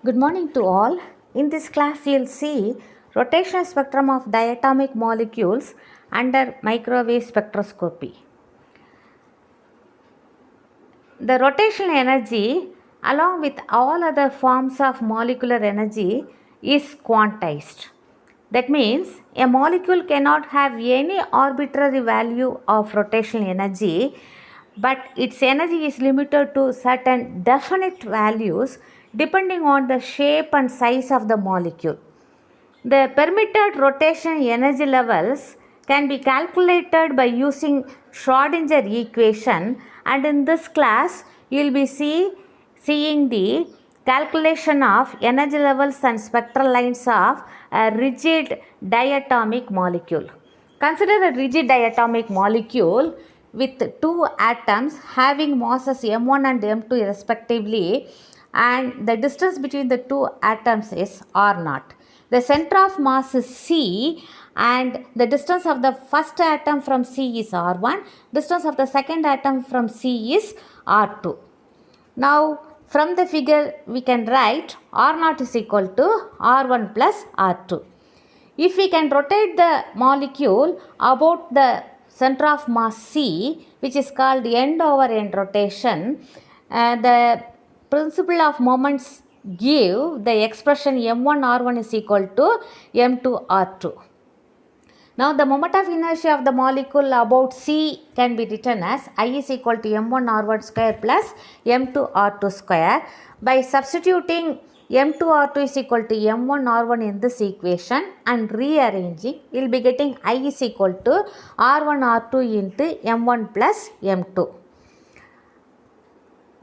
Good morning to all. In this class, you'll see rotational spectrum of diatomic molecules under microwave spectroscopy. The rotational energy, along with all other forms of molecular energy, is quantized. That means a molecule cannot have any arbitrary value of rotational energy, but its energy is limited to certain definite values depending on the shape and size of the molecule. The permitted rotation energy levels can be calculated by using Schrodinger equation, and in this class you will be seeing the calculation of energy levels and spectral lines of a rigid diatomic molecule. Consider a rigid diatomic molecule with two atoms having masses m1 and m2 respectively, and the distance between the two atoms is r0. The center of mass is C, and the distance of the first atom from C is r1, distance of the second atom from C is r2. Now from the figure we can write r0 is equal to r1 plus r2. If we can rotate the molecule about the center of mass C, which is called end over end rotation, the principle of moments give the expression m1 r1 is equal to m2 r2. Now the moment of inertia of the molecule about C can be written as I is equal to m1 r1 square plus m2 r2 square. By substituting m2 r2 is equal to m1 r1 in this equation and rearranging, we will be getting I is equal to r1 r2 into m1 plus m2.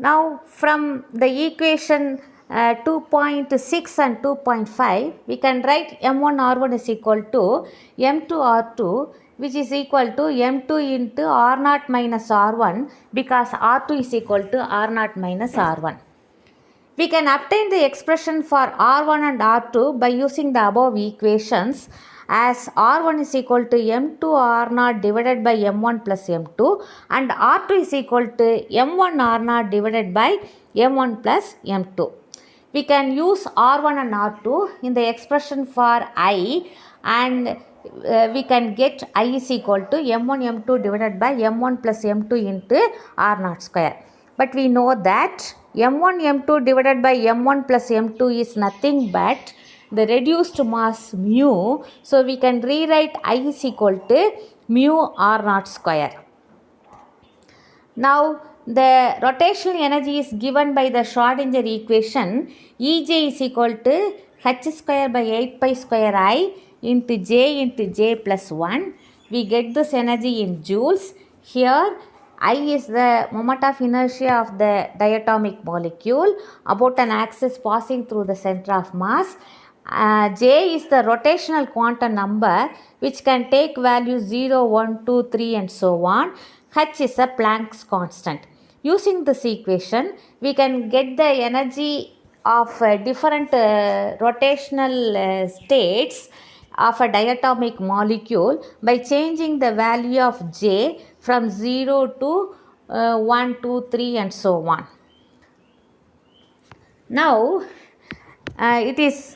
Now from the equation 2.6 and 2.5, we can write m1 r1 is equal to m2 r2, which is equal to m2 into r0 minus r1, because r2 is equal to r0 minus r1. We can obtain the expression for r1 and r2 by using the above equations, as r1 is equal to m2 r0 divided by m1 plus m2, and r2 is equal to m1 r0 divided by m1 plus m2. We can use r1 and r2 in the expression for I, and we can get I is equal to m1 m2 divided by m1 plus m2 into r0 square. But we know that m1 m2 divided by m1 plus m2 is nothing but the reduced mass mu, so we can rewrite I is equal to mu r0 square. Now the rotational energy is given by the Schrodinger equation. Ej is equal to h square by 8 pi square I into j plus 1. We get this energy in joules. Here I is the moment of inertia of the diatomic molecule about an axis passing through the center of mass. J is the rotational quantum number which can take values 0, 1, 2, 3 and so on. H is a Planck's constant. Using this equation, we can get the energy of different rotational states of a diatomic molecule by changing the value of J from 0 to 1, 2, 3 and so on. Now, it is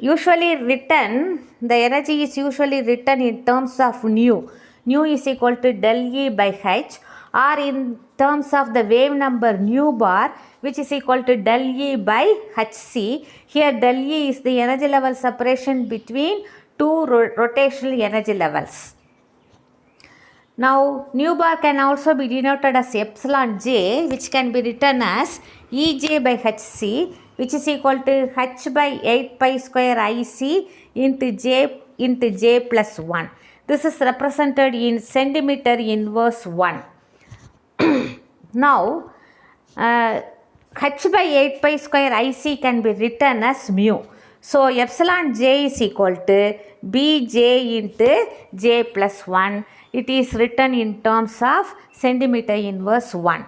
usually written, the energy is usually written in terms of nu. Nu is equal to del E by H, or in terms of the wave number nu bar, which is equal to del E by Hc. Here del E is the energy level separation between two rotational energy levels. Now nu bar can also be denoted as epsilon j, which can be written as Ej by Hc, which is equal to h by 8 pi square Ic into j plus 1. This is represented in centimeter inverse 1. Now, h by 8 pi square Ic can be written as mu. So, epsilon j is equal to bj into j plus 1. It is written in terms of centimeter inverse 1.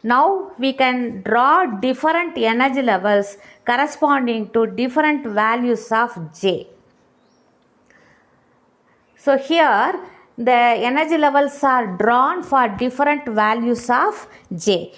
Now, we can draw different energy levels corresponding to different values of j. So, here the energy levels are drawn for different values of j.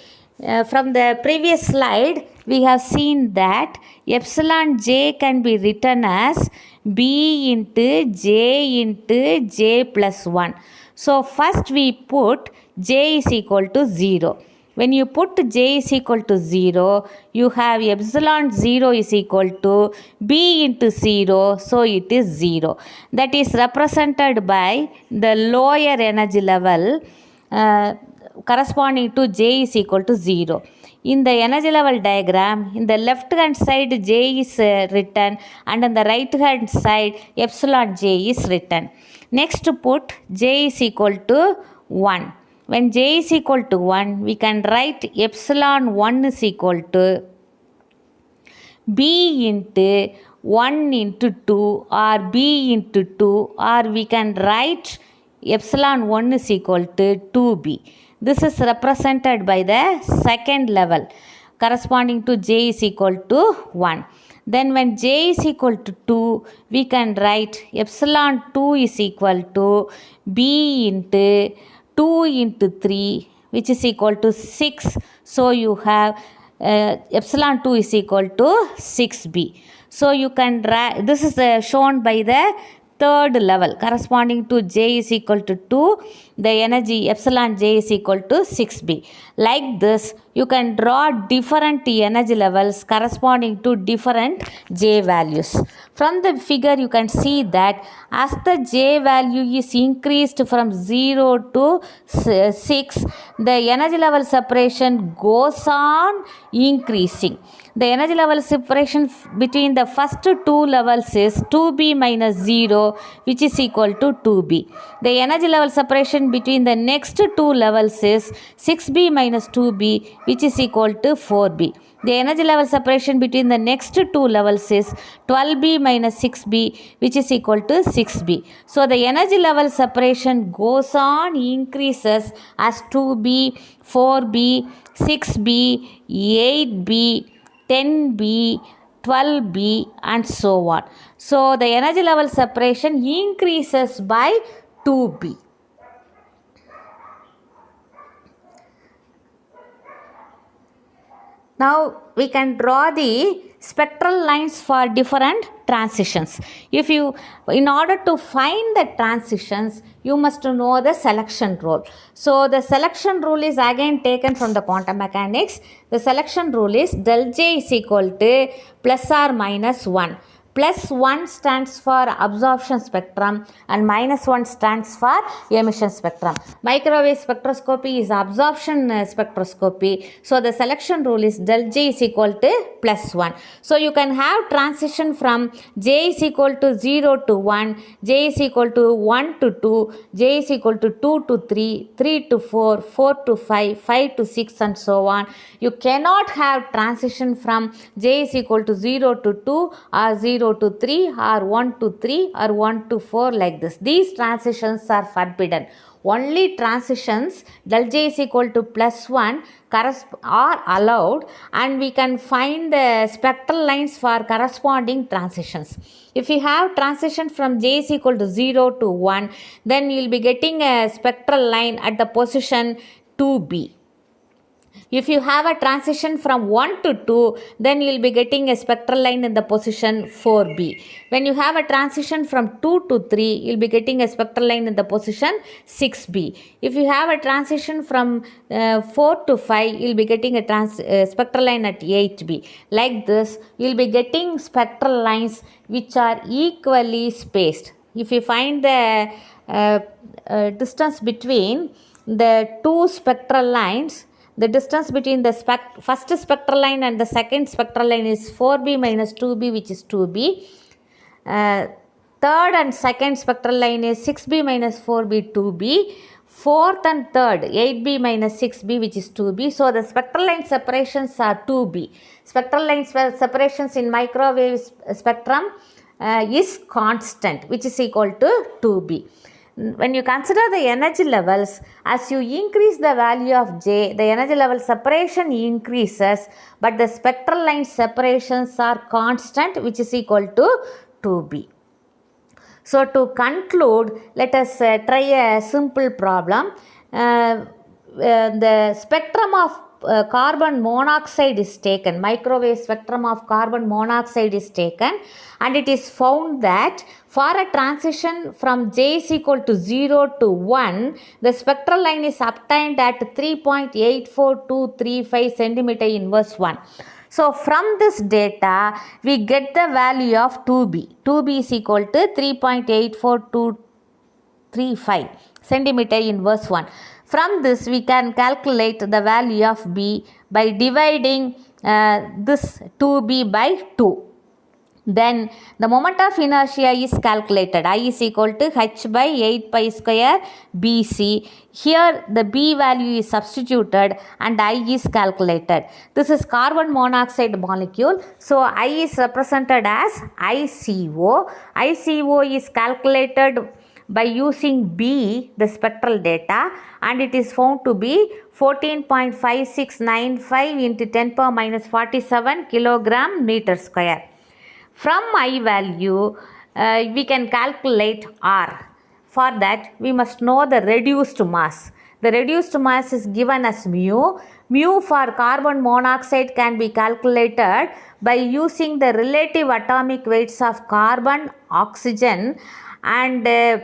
From the previous slide, we have seen that epsilon j can be written as b into j plus 1. So first we put j is equal to 0. When you put j is equal to 0, you have epsilon 0 is equal to b into 0, so it is 0. That is represented by the lower energy level corresponding to j is equal to 0. In the energy level diagram, in the left hand side j is written, and on the right hand side epsilon j is written. Next put j is equal to 1. When j is equal to 1, we can write epsilon 1 is equal to b into 1 into 2 or b into 2, or we can write epsilon 1 is equal to 2b. This is represented by the second level corresponding to j is equal to 1. Then when j is equal to 2, we can write epsilon 2 is equal to b into 2 into 3, which is equal to 6. So you have epsilon 2 is equal to 6b. So you can this is shown by the third level corresponding to j is equal to 2, the energy epsilon j is equal to 6b. Like this, you can draw different energy levels corresponding to different j values. From the figure, you can see that as the j value is increased from 0 to 6, the energy level separation goes on increasing. The energy level separation between the first two levels is 2b minus 0, which is equal to 2b. The energy level separation between the next two levels is 6b minus 2b, which is equal to 4b. The energy level separation between the next two levels is 12b minus 6b, which is equal to 6b. So the energy level separation goes on increases as 2b, 4b, 6b, 8b, 10b, 12b, and so on. So the energy level separation increases by 2b. Now we can draw the spectral lines for different transitions. In order to find the transitions, you must know the selection rule. So the selection rule is again taken from the quantum mechanics. The selection rule is del J is equal to plus or minus 1. Plus 1 stands for absorption spectrum and minus 1 stands for emission spectrum. Microwave spectroscopy is absorption spectroscopy. So the selection rule is del J is equal to plus 1. So you can have transition from J is equal to 0 to 1, J is equal to 1 to 2, J is equal to 2 to 3, 3 to 4, 4 to 5, 5 to 6, and so on. You cannot have transition from J is equal to 0 to 2 or 0 to 3 or 1 to 3 or 1 to 4 like this. These transitions are forbidden. Only transitions del J is equal to plus 1 are allowed, and we can find the spectral lines for corresponding transitions. If you have transition from J is equal to 0 to 1, then you will be getting a spectral line at the position 2b. If you have a transition from 1 to 2, then you will be getting a spectral line in the position 4b. When you have a transition from 2 to 3, you will be getting a spectral line in the position 6b. If you have a transition from 4 to 5, you will be getting a spectral line at 8b. Like this, you will be getting spectral lines which are equally spaced. If you find the distance between the two spectral lines, the distance between the first spectral line and the second spectral line is 4b minus 2b, which is 2b. Third and second spectral line is 6b minus 4b, 2b. Fourth and third, 8b minus 6b, which is 2b. So the spectral line separations are 2b. Spectral line separations in microwave spectrum is constant, which is equal to 2b. When you consider the energy levels, as you increase the value of J, the energy level separation increases, but the spectral line separations are constant, which is equal to 2b. So to conclude, let us try a simple problem. The spectrum of carbon monoxide is taken, microwave spectrum of carbon monoxide is taken, and it is found that for a transition from J is equal to 0 to 1, the spectral line is obtained at 3.84235 centimeter inverse 1. So from this data, we get the value of 2B. 2B is equal to 3.84235 centimeter inverse 1. From this, we can calculate the value of B by dividing this 2B by 2. Then the moment of inertia is calculated. I is equal to h by 8 pi square bc. Here the b value is substituted and I is calculated. This is carbon monoxide molecule. So I is represented as ICO. ICO is calculated by using B, the spectral data, and it is found to be 14.5695 into 10 power minus 47 kilogram meter square. From I value, we can calculate R. For that, we must know the reduced mass. The reduced mass is given as mu. Mu for carbon monoxide can be calculated by using the relative atomic weights of carbon, oxygen, and the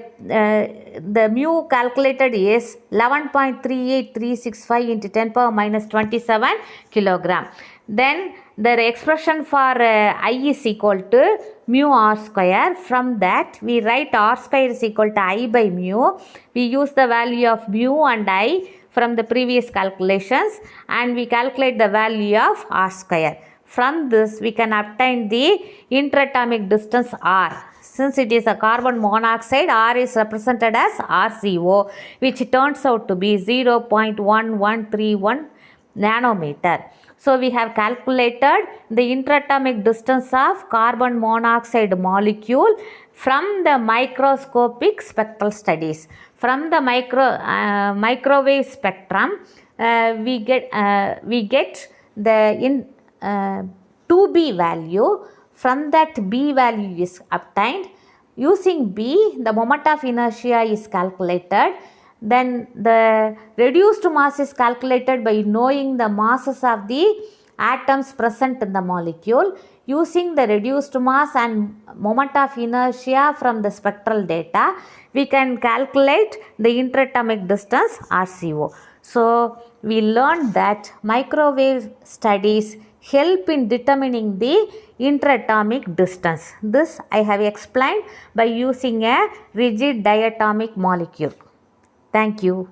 mu calculated is 11.38365 into 10 power minus 27 kilogram. Then the expression for I is equal to mu r square. From that, we write r square is equal to I by mu. We use the value of mu and I from the previous calculations, and we calculate the value of r square. From this, we can obtain the interatomic distance r. Since it is a carbon monoxide, R is represented as RCO, which turns out to be 0.1131 nanometer. So we have calculated the interatomic distance of carbon monoxide molecule from the microscopic spectral studies. From the microwave spectrum, we get the 2B value. From that, B value is obtained. Using B, the moment of inertia is calculated. Then the reduced mass is calculated by knowing the masses of the atoms present in the molecule. Using the reduced mass and moment of inertia from the spectral data, we can calculate the interatomic distance RCO. So we learned that microwave studies help in determining the interatomic distance. This I have explained by using a rigid diatomic molecule. Thank you.